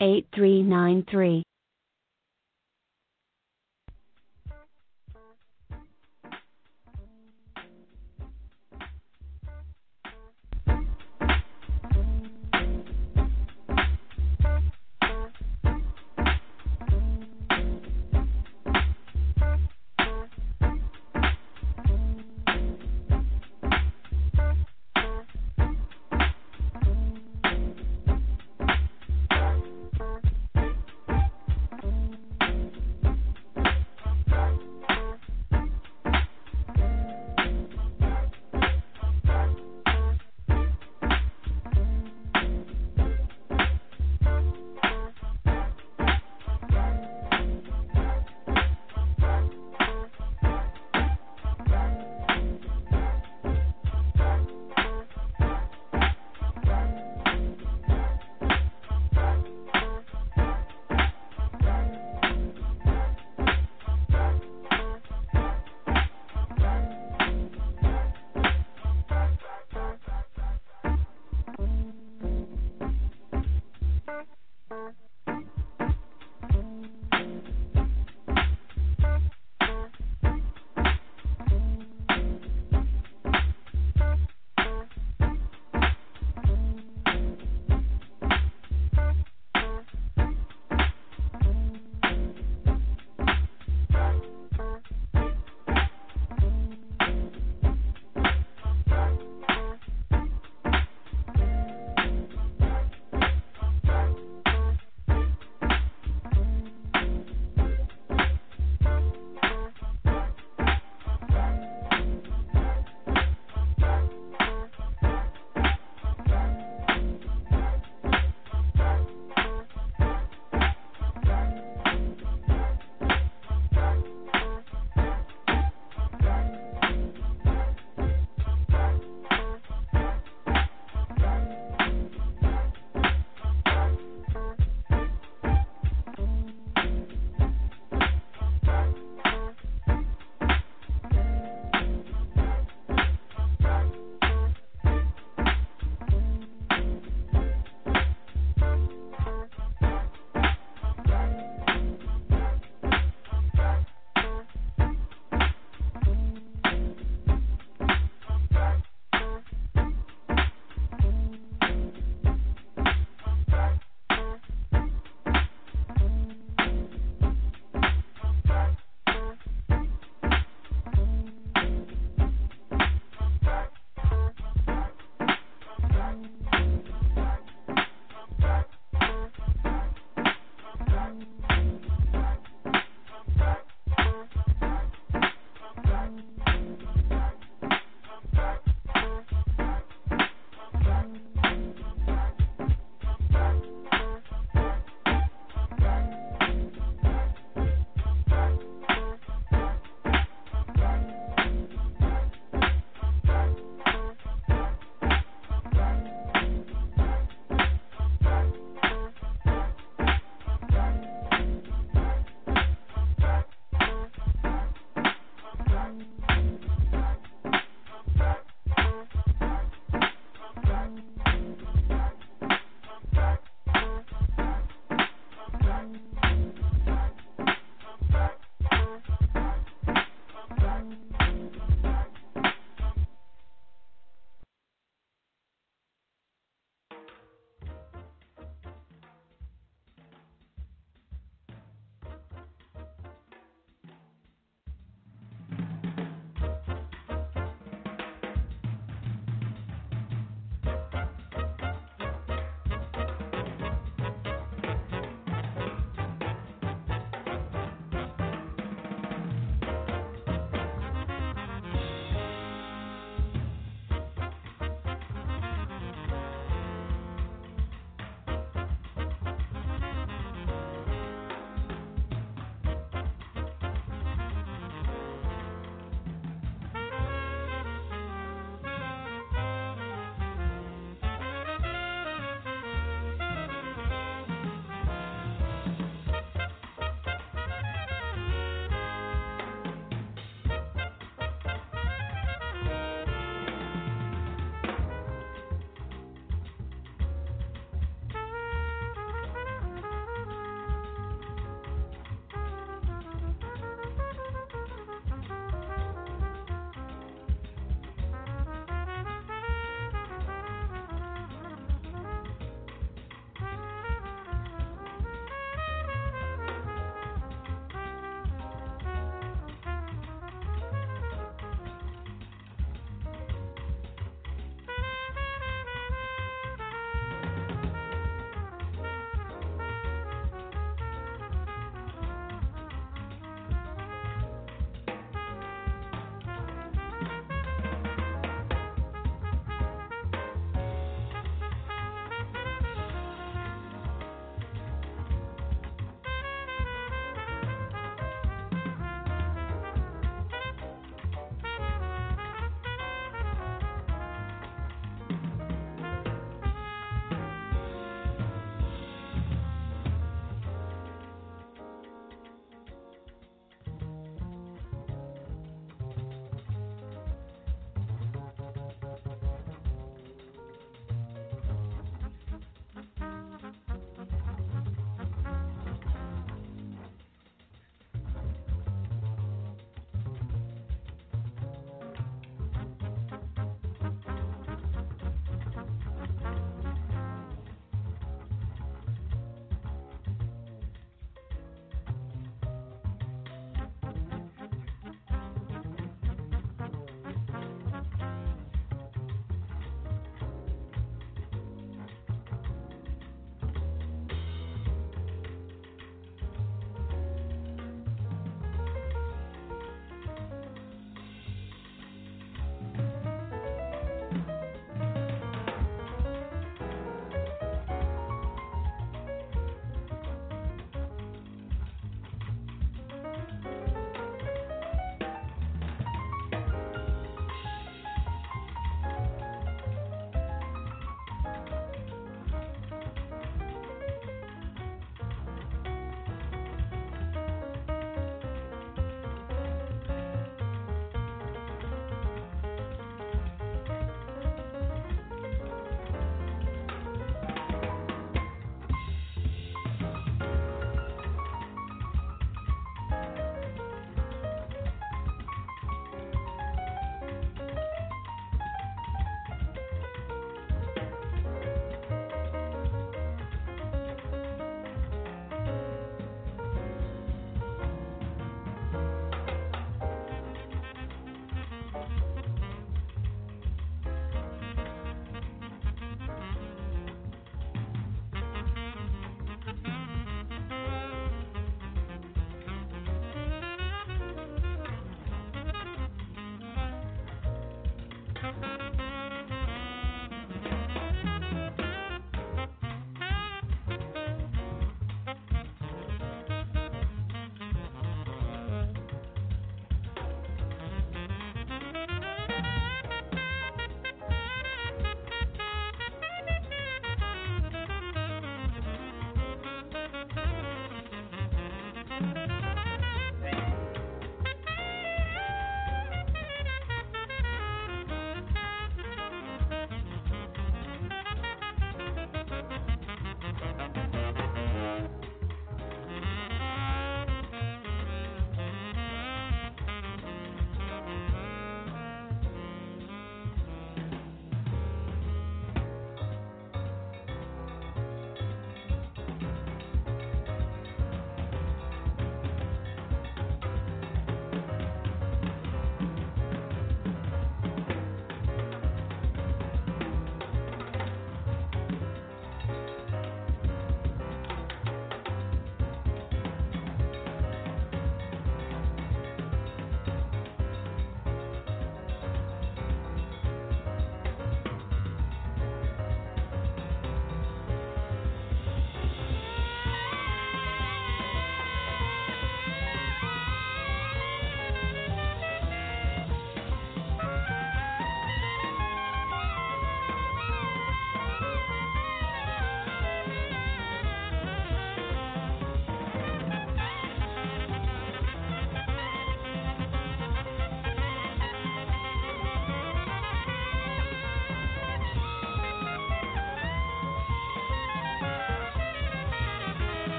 8393.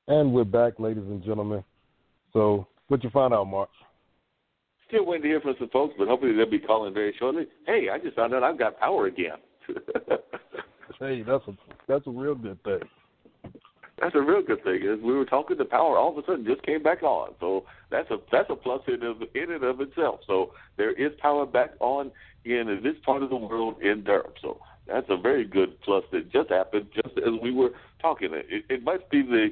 And we're back, ladies and gentlemen. So, what you find out, Mark? Still waiting to hear from some folks, but hopefully they'll be calling very shortly. Hey, I just found out I've got power again. Hey, that's a real good thing. That's a real good thing. Is we were talking, the power all of a sudden just came back on. So that's a plus in and of itself. So there is power back on in this part of the world in Durham. So that's a very good plus that just happened just as we were talking. It must be the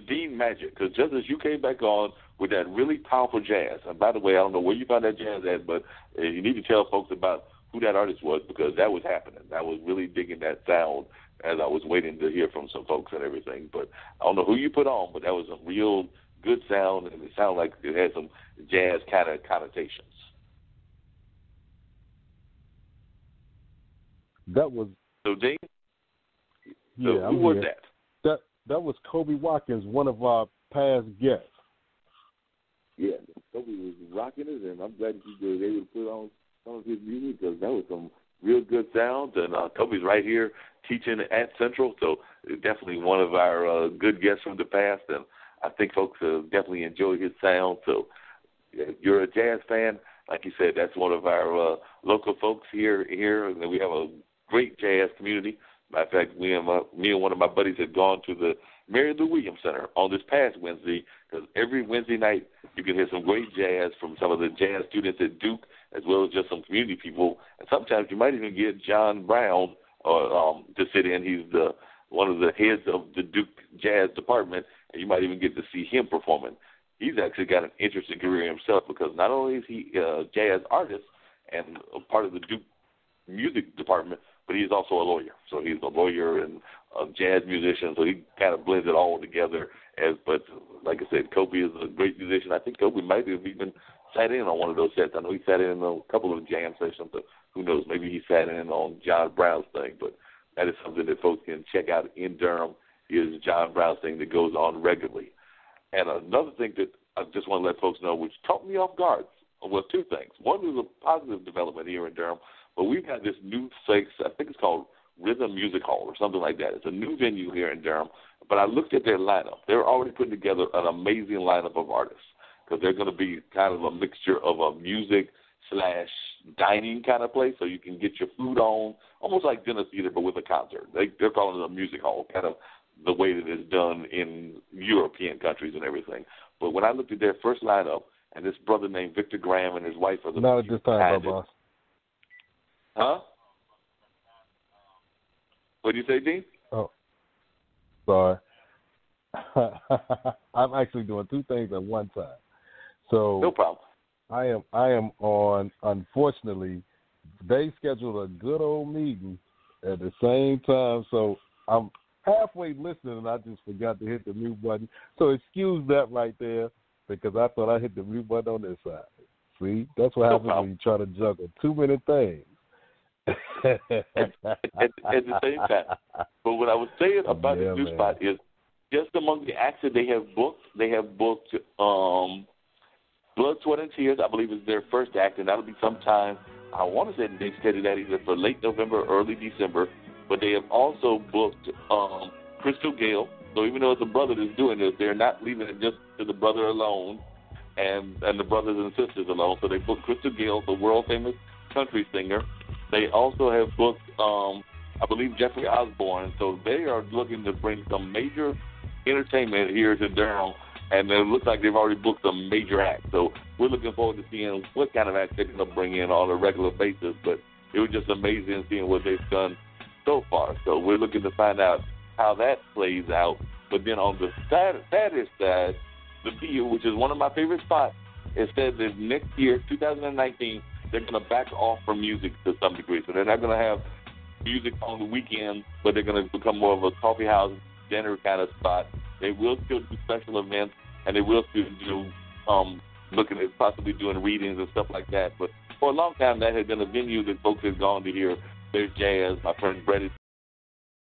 Dean magic, because just as you came back on with that really powerful jazz, and by the way, I don't know where you found that jazz at, but you need to tell folks about who that artist was, because that was happening. I was really digging that sound as I was waiting to hear from some folks and everything. But I don't know who you put on, but that was a real good sound, and it sounded like it had some jazz kind of connotations. That was... So, Dean? Yeah, who was that? That was Kobe Watkins, one of our past guests. Yeah, Kobe was rocking it, and I'm glad he was able to put on some of his music, because that was some real good sounds. And Kobe's right here teaching at Central, so definitely one of our good guests from the past, and I think folks definitely enjoy his sound. So if you're a jazz fan, like you said, that's one of our local folks here, and we have a great jazz community. Matter of fact, me and one of my buddies had gone to the Mary Lou Williams Center on this past Wednesday, because every Wednesday night you can hear some great jazz from some of the jazz students at Duke, as well as just some community people. And sometimes you might even get John Brown to sit in. He's one of the heads of the Duke Jazz Department, and you might even get to see him performing. He's actually got an interesting career himself, because not only is he a jazz artist and a part of the Duke Music Department, but he's also a lawyer. So he's a lawyer and a jazz musician, so he kind of blends it all together. But like I said, Kobe is a great musician. I think Kobe might have even sat in on one of those sets. I know he sat in on a couple of jam sessions, but who knows, maybe he sat in on John Brown's thing. But that is something that folks can check out in Durham, is John Brown's thing that goes on regularly. And another thing that I just want to let folks know, which caught me off guard, well, two things. One is a positive development here in Durham, but we've got this new place, I think it's called Rhythm Music Hall or something like that. It's a new venue here in Durham, but I looked at their lineup. They're already putting together an amazing lineup of artists, because they're going to be kind of a mixture of a music/dining kind of place, so you can get your food on, almost like dinner theater, but with a concert. They're calling it a music hall, kind of the way that it's done in European countries and everything. But when I looked at their first lineup, and this brother named Victor Graham and his wife are the... Not at this time, boss. Huh? What did you say, Dean? Oh, sorry. I'm actually doing two things at one time. So no problem. I am on, unfortunately, they scheduled a good old meeting at the same time, so I'm halfway listening and I just forgot to hit the mute button. So excuse that right there, because I thought I hit the mute button on this side. See, that's what happens when you try to juggle too many things. at the same time. But what I was saying about the new spot is, just among the acts that they have booked Blood, Sweat, and Tears, I believe, is their first act, and that'll be sometime, I want to say they scheduled that either for late November or early December. But they have also booked Crystal Gale. So even though it's a brother that's doing this, they're not leaving it just to the brother alone and the brothers and sisters alone. So they booked Crystal Gale, the world-famous country singer. They also have booked, I believe, Jeffrey Osborne. So they are looking to bring some major entertainment here to Durham, and it looks like they've already booked some major acts. So we're looking forward to seeing what kind of acts they're going to bring in on a regular basis. But it was just amazing seeing what they've done so far. So we're looking to find out how that plays out. But then on the Saturday side, the View, which is one of my favorite spots, it said that next year, 2019, they're going to back off from music to some degree. So they're not going to have music on the weekend, but they're going to become more of a coffee house dinner kind of spot. They will still do special events, and they will still do looking at possibly doing readings and stuff like that. But for a long time, that had been a venue that folks had gone to hear their jazz. My friend Brett